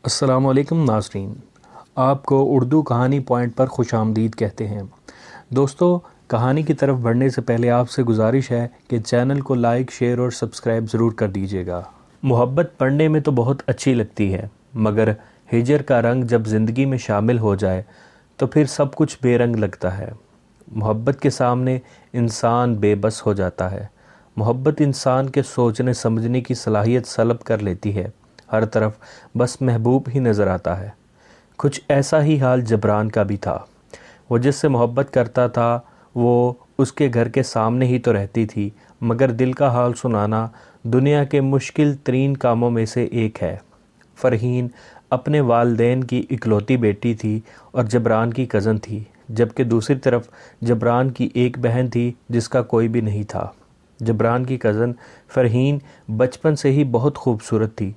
السلام علیکم ناظرین، آپ کو اردو کہانی پوائنٹ پر خوش آمدید کہتے ہیں۔ دوستو، کہانی کی طرف بڑھنے سے پہلے آپ سے گزارش ہے کہ چینل کو لائک، شیئر اور سبسکرائب ضرور کر دیجیے گا۔ محبت پڑھنے میں تو بہت اچھی لگتی ہے، مگر ہجر کا رنگ جب زندگی میں شامل ہو جائے تو پھر سب کچھ بے رنگ لگتا ہے۔ محبت کے سامنے انسان بے بس ہو جاتا ہے۔ محبت انسان کے سوچنے سمجھنے کی صلاحیت سلب کر لیتی ہے۔ ہر طرف بس محبوب ہی نظر آتا ہے۔ کچھ ایسا ہی حال جبران کا بھی تھا۔ وہ جس سے محبت کرتا تھا وہ اس کے گھر کے سامنے ہی تو رہتی تھی، مگر دل کا حال سنانا دنیا کے مشکل ترین کاموں میں سے ایک ہے۔ فرحین اپنے والدین کی اکلوتی بیٹی تھی اور جبران کی کزن تھی، جبکہ دوسری طرف جبران کی ایک بہن تھی جس کا کوئی بھی نہیں تھا۔ جبران کی کزن فرحین بچپن سے ہی بہت خوبصورت تھی۔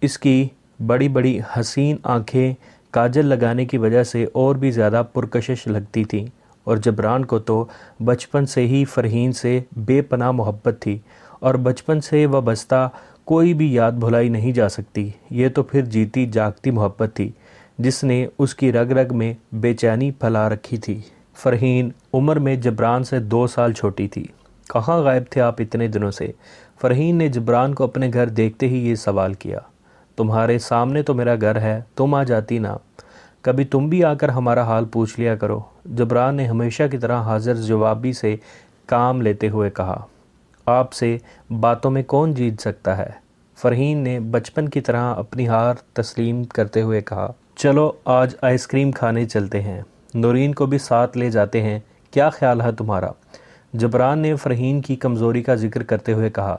اس کی بڑی بڑی حسین آنکھیں کاجل لگانے کی وجہ سے اور بھی زیادہ پرکشش لگتی تھیں، اور جبران کو تو بچپن سے ہی فرحین سے بے پناہ محبت تھی، اور بچپن سے وابستہ کوئی بھی یاد بھلائی نہیں جا سکتی۔ یہ تو پھر جیتی جاگتی محبت تھی جس نے اس کی رگ رگ میں بے چینی پھیلا رکھی تھی۔ فرحین عمر میں جبران سے 2 سال چھوٹی تھی۔ کہاں غائب تھے آپ اتنے دنوں سے؟ فرحین نے جبران کو اپنے گھر دیکھتے ہی یہ سوال کیا۔ تمہارے سامنے تو میرا گھر ہے، تم آ جاتی نا، کبھی تم بھی آ کر ہمارا حال پوچھ لیا کرو، جبران نے ہمیشہ کی طرح حاضر جوابی سے کام لیتے ہوئے کہا۔ آپ سے باتوں میں کون جیت سکتا ہے؟ فرحین نے بچپن کی طرح اپنی ہار تسلیم کرتے ہوئے کہا۔ چلو آج آئس کریم کھانے چلتے ہیں، نورین کو بھی ساتھ لے جاتے ہیں، کیا خیال ہے تمہارا؟ جبران نے فرحین کی کمزوری کا ذکر کرتے ہوئے کہا۔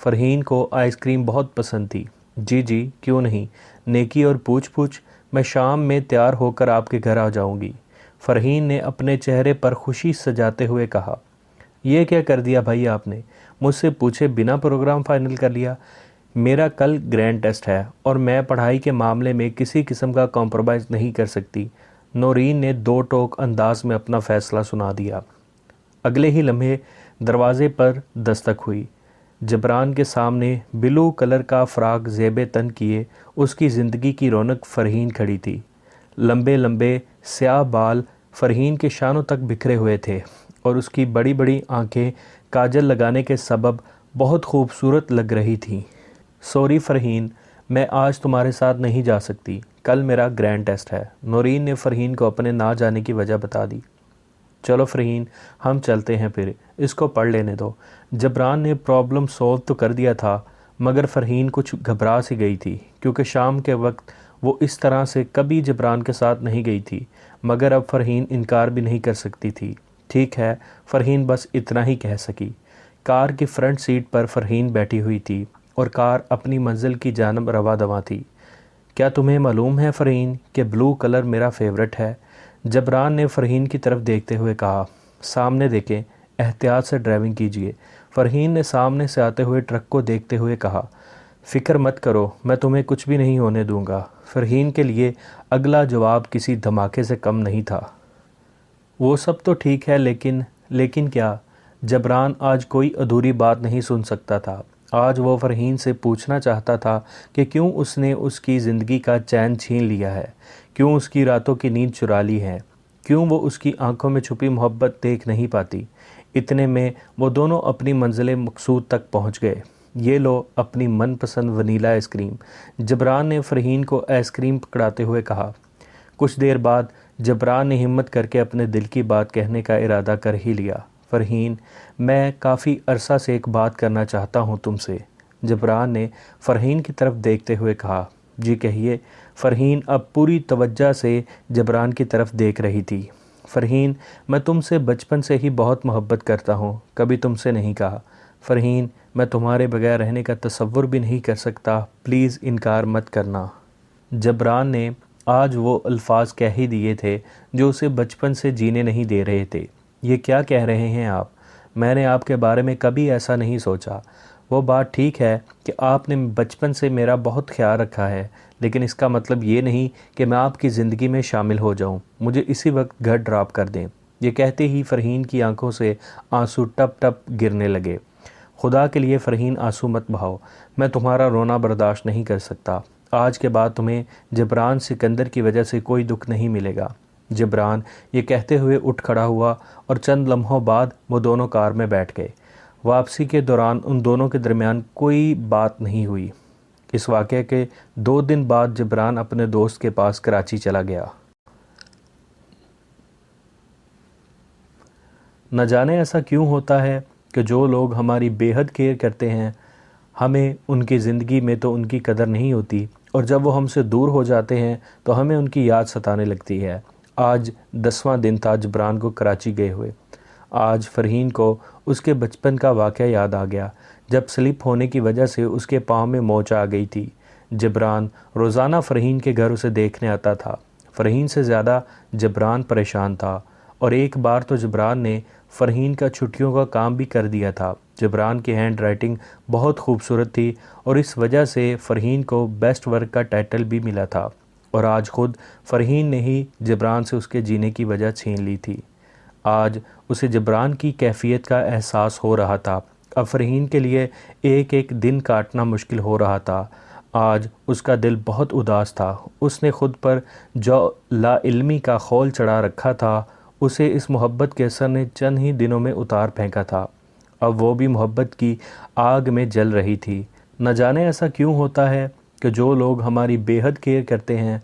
فرحین کو آئس کریم بہت پسند تھی۔ جی جی، کیوں نہیں، نیکی اور پوچھ پوچھ، میں شام میں تیار ہو کر آپ کے گھر آ جاؤں گی، فرحین نے اپنے چہرے پر خوشی سجاتے ہوئے کہا۔ یہ کیا کر دیا بھائی آپ نے؟ مجھ سے پوچھے بنا پروگرام فائنل کر لیا؟ میرا کل گرینڈ ٹیسٹ ہے اور میں پڑھائی کے معاملے میں کسی قسم کا کمپرومائز نہیں کر سکتی، نورین نے 2 ٹوک انداز میں اپنا فیصلہ سنا دیا۔ اگلے ہی لمحے دروازے پر دستک ہوئی۔ جبران کے سامنے بلو کلر کا فراق زیب تن کیے اس کی زندگی کی رونق فرحین کھڑی تھی۔ لمبے لمبے سیاہ بال فرحین کے شانوں تک بکھرے ہوئے تھے، اور اس کی بڑی بڑی آنکھیں کاجل لگانے کے سبب بہت خوبصورت لگ رہی تھیں۔ سوری فرحین، میں آج تمہارے ساتھ نہیں جا سکتی، کل میرا گرینڈ ٹیسٹ ہے، نورین نے فرحین کو اپنے نہ جانے کی وجہ بتا دی۔ چلو فرحین، ہم چلتے ہیں، پھر اس کو پڑھ لینے دو۔ جبران نے پرابلم سولو تو کر دیا تھا، مگر فرحین کچھ گھبرا سی گئی تھی، کیونکہ شام کے وقت وہ اس طرح سے کبھی جبران کے ساتھ نہیں گئی تھی، مگر اب فرحین انکار بھی نہیں کر سکتی تھی۔ ٹھیک ہے، فرحین بس اتنا ہی کہہ سکی۔ کار کی فرنٹ سیٹ پر فرحین بیٹھی ہوئی تھی اور کار اپنی منزل کی جانب رواں دواں تھی۔ کیا تمہیں معلوم ہے فرحین کہ بلو کلر میرا فیورٹ ہے؟ جبران نے فرحین کی طرف دیکھتے ہوئے کہا۔ سامنے دیکھیں، احتیاط سے ڈرائیونگ کیجیے، فرحین نے سامنے سے آتے ہوئے ٹرک کو دیکھتے ہوئے کہا۔ فکر مت کرو، میں تمہیں کچھ بھی نہیں ہونے دوں گا۔ فرحین کے لیے اگلا جواب کسی دھماکے سے کم نہیں تھا۔ وہ سب تو ٹھیک ہے، لیکن کیا؟ جبران آج کوئی ادھوری بات نہیں سن سکتا تھا۔ آج وہ فرحین سے پوچھنا چاہتا تھا کہ کیوں اس نے اس کی زندگی کا چین چھین لیا ہے، کیوں اس کی راتوں کی نیند چرا لی ہے، کیوں وہ اس کی آنکھوں میں چھپی محبت دیکھ نہیں پاتی۔ اتنے میں وہ دونوں اپنی منزل مقصود تک پہنچ گئے۔ یہ لو اپنی من پسند ونیلا آئس کریم، جبران نے فرحین کو آئس کریم پکڑاتے ہوئے کہا۔ کچھ دیر بعد جبران نے ہمت کر کے اپنے دل کی بات کہنے کا ارادہ کر ہی لیا۔ فرحین، میں کافی عرصہ سے ایک بات کرنا چاہتا ہوں تم سے، جبران نے فرحین کی طرف دیکھتے ہوئے کہا۔ جی کہیے، فرحین اب پوری توجہ سے جبران کی طرف دیکھ رہی تھی۔ فرحین، میں تم سے بچپن سے ہی بہت محبت کرتا ہوں، کبھی تم سے نہیں کہا۔ فرحین، میں تمہارے بغیر رہنے کا تصور بھی نہیں کر سکتا، پلیز انکار مت کرنا۔ جبران نے آج وہ الفاظ کہہ ہی دیے تھے جو اسے بچپن سے جینے نہیں دے رہے تھے۔ یہ کیا کہہ رہے ہیں آپ؟ میں نے آپ کے بارے میں کبھی ایسا نہیں سوچا۔ وہ بات ٹھیک ہے کہ آپ نے بچپن سے میرا بہت خیال رکھا ہے، لیکن اس کا مطلب یہ نہیں کہ میں آپ کی زندگی میں شامل ہو جاؤں، مجھے اسی وقت گھر ڈراپ کر دیں۔ یہ کہتے ہی فرحین کی آنکھوں سے آنسو ٹپ ٹپ گرنے لگے۔ خدا کے لیے فرحین آنسو مت بہاؤ، میں تمہارا رونا برداشت نہیں کر سکتا۔ آج کے بعد تمہیں جبران سکندر کی وجہ سے کوئی دکھ نہیں ملے گا۔ جبران یہ کہتے ہوئے اٹھ کھڑا ہوا اور چند لمحوں بعد وہ دونوں کار میں بیٹھ گئے۔ واپسی کے دوران ان دونوں کے درمیان کوئی بات نہیں ہوئی۔ اس واقعے کے 2 دن بعد جبران اپنے دوست کے پاس کراچی چلا گیا۔ نہ جانے ایسا کیوں ہوتا ہے کہ جو لوگ ہماری بے حد کیئر کرتے ہیں ہمیں ان کی زندگی میں تو ان کی قدر نہیں ہوتی، اور جب وہ ہم سے دور ہو جاتے ہیں تو ہمیں ان کی یاد ستانے لگتی ہے۔ آج 10واں دن تھا جبران کو کراچی گئے ہوئے۔ آج فرحین کو اس کے بچپن کا واقعہ یاد آ گیا جب سلپ ہونے کی وجہ سے اس کے پاؤں میں موچ آ گئی تھی۔ جبران روزانہ فرحین کے گھر اسے دیکھنے آتا تھا۔ فرحین سے زیادہ جبران پریشان تھا، اور ایک بار تو جبران نے فرحین کا چھٹیوں کا کام بھی کر دیا تھا۔ جبران کی ہینڈ رائٹنگ بہت خوبصورت تھی اور اس وجہ سے فرحین کو بیسٹ ورک کا ٹائٹل بھی ملا تھا، اور آج خود فرحین نے ہی جبران سے اس کے جینے کی وجہ چھین لی تھی۔ آج اسے جبران کی کیفیت کا احساس ہو رہا تھا۔ اب فرحین کے لیے ایک ایک دن کاٹنا مشکل ہو رہا تھا۔ آج اس کا دل بہت اداس تھا۔ اس نے خود پر جو لا علمی کا خول چڑھا رکھا تھا اسے اس محبت کے اثر نے چند ہی دنوں میں اتار پھینکا تھا۔ اب وہ بھی محبت کی آگ میں جل رہی تھی۔ نہ جانے ایسا کیوں ہوتا ہے کہ جو لوگ ہماری بے حد کیئر کرتے ہیں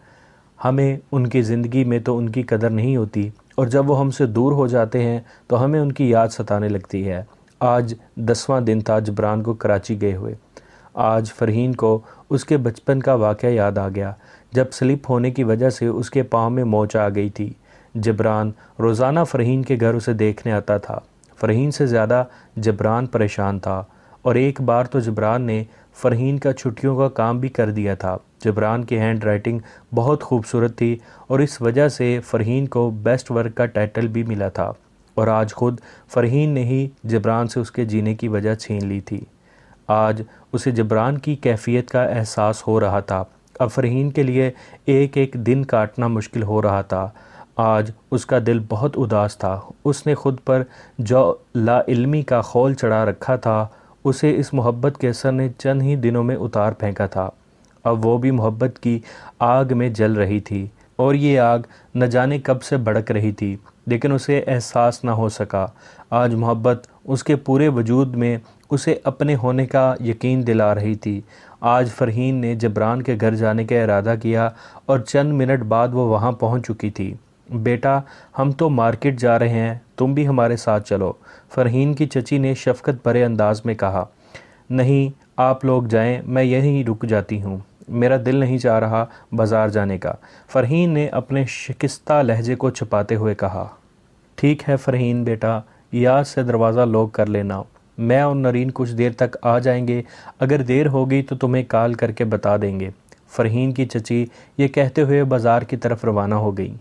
ہمیں ان کی زندگی میں تو ان کی قدر نہیں ہوتی، اور جب وہ ہم سے دور ہو جاتے ہیں تو ہمیں ان کی یاد ستانے لگتی ہے۔ آج 10واں دن تھا جبران کو کراچی گئے ہوئے۔ آج فرحین کو اس کے بچپن کا واقعہ یاد آ گیا جب سلپ ہونے کی وجہ سے اس کے پاؤں میں موچ آ گئی تھی۔ جبران روزانہ فرحین کے گھر اسے دیکھنے آتا تھا۔ فرحین سے زیادہ جبران پریشان تھا، اور ایک بار تو جبران نے فرحین کا چھٹیوں کا کام بھی کر دیا تھا۔ جبران کی ہینڈ رائٹنگ بہت خوبصورت تھی، اور اس وجہ سے فرحین کو بیسٹ ورک کا ٹائٹل بھی ملا تھا، اور آج خود فرحین نے ہی جبران سے اس کے جینے کی وجہ چھین لی تھی۔ آج اسے جبران کی کیفیت کا احساس ہو رہا تھا۔ اب فرحین کے لیے ایک ایک دن کاٹنا مشکل ہو رہا تھا۔ آج اس کا دل بہت اداس تھا۔ اس نے خود پر جو لا علمی کا خول چڑھا رکھا تھا اسے اس محبت کے اثر نے چند ہی دنوں میں اتار پھینکا تھا۔ اب وہ بھی محبت کی آگ میں جل رہی تھی، اور یہ آگ نہ جانے کب سے بھڑک رہی تھی، لیکن اسے احساس نہ ہو سکا۔ آج محبت اس کے پورے وجود میں اسے اپنے ہونے کا یقین دلا رہی تھی۔ آج فرحین نے جبران کے گھر جانے کا ارادہ کیا، اور چند منٹ بعد وہ وہاں پہنچ چکی تھی۔ بیٹا، ہم تو مارکیٹ جا رہے ہیں، تم بھی ہمارے ساتھ چلو، فرحین کی چچی نے شفقت بھرے انداز میں کہا۔ نہیں، آپ لوگ جائیں، میں یہیں رک جاتی ہوں، میرا دل نہیں چاہ رہا بازار جانے کا، فرحین نے اپنے شکستہ لہجے کو چھپاتے ہوئے کہا۔ ٹھیک ہے فرحین بیٹا، یاد سے دروازہ لاک کر لینا، میں اور نرین کچھ دیر تک آ جائیں گے، اگر دیر ہوگی تو تمہیں کال کر کے بتا دیں گے۔ فرحین کی چچی یہ کہتے ہوئے بازار کی طرف روانہ ہو گئیں۔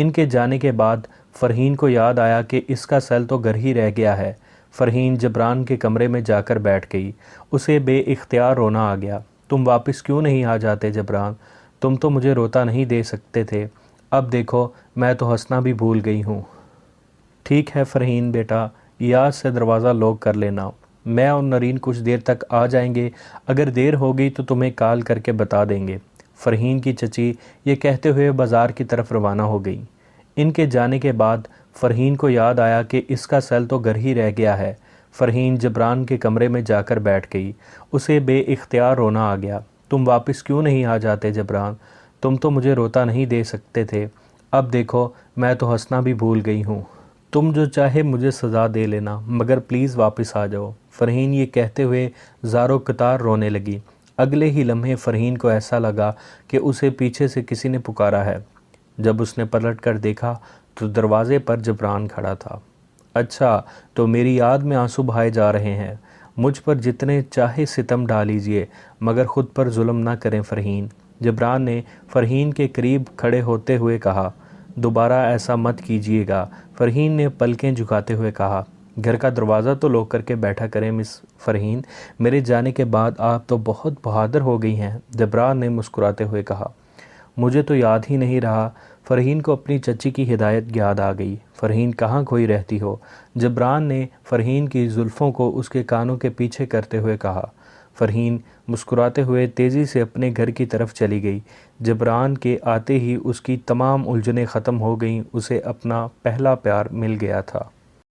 ان کے جانے کے بعد فرحین کو یاد آیا کہ اس کا سیل تو گھر ہی رہ گیا ہے۔ فرحین جبران کے کمرے میں جا کر بیٹھ گئی۔ اسے بے اختیار رونا آ گیا۔ تم واپس کیوں نہیں آ جاتے جبران؟ تم تو مجھے روتا نہیں دے سکتے تھے، اب دیکھو میں تو ہنسنا بھی بھول گئی ہوں۔ ٹھیک ہے فرحین بیٹا، یاد سے دروازہ لاک کر لینا، میں اور نرین کچھ دیر تک آ جائیں گے، اگر دیر ہوگی تو تمہیں کال کر کے بتا دیں گے۔ فرحین کی چچی یہ کہتے ہوئے بازار کی طرف روانہ ہو گئیں۔ ان کے جانے کے بعد فرحین کو یاد آیا کہ اس کا سیل تو گھر ہی رہ گیا ہے۔ فرحین جبران کے کمرے میں جا کر بیٹھ گئی۔ اسے بے اختیار رونا آ گیا۔ تم واپس کیوں نہیں آ جاتے جبران؟ تم تو مجھے روتا نہیں دے سکتے تھے، اب دیکھو میں تو ہنسنا بھی بھول گئی ہوں۔ تم جو چاہے مجھے سزا دے لینا، مگر پلیز واپس آ جاؤ۔ فرحین یہ کہتے ہوئے زارو قطار رونے لگی۔ اگلے ہی لمحے فرحین کو ایسا لگا کہ اسے پیچھے سے کسی نے پکارا ہے۔ جب اس نے پلٹ کر دیکھا تو دروازے پر جبران کھڑا تھا۔ اچھا، تو میری یاد میں آنسو بہائے جا رہے ہیں؟ مجھ پر جتنے چاہے ستم ڈالیجئے، مگر خود پر ظلم نہ کریں فرحین۔ جبران نے فرحین کے قریب کھڑے ہوتے ہوئے کہا۔ دوبارہ ایسا مت کیجیے گا، فرحین نے پلکیں جھکاتے ہوئے کہا۔ گھر کا دروازہ تو لاک کر کے بیٹھا کریں مس فرحین، میرے جانے کے بعد آپ تو بہت بہادر ہو گئی ہیں، جبران نے مسکراتے ہوئے کہا۔ مجھے تو یاد ہی نہیں رہا۔ فرحین کو اپنی چچی کی ہدایت یاد آ گئی۔ فرحین کہاں کھوئی رہتی ہو؟ جبران نے فرحین کی زلفوں کو اس کے کانوں کے پیچھے کرتے ہوئے کہا۔ فرحین مسکراتے ہوئے تیزی سے اپنے گھر کی طرف چلی گئی۔ جبران کے آتے ہی اس کی تمام الجھنیں ختم ہو گئیں، اسے اپنا پہلا پیار مل گیا تھا۔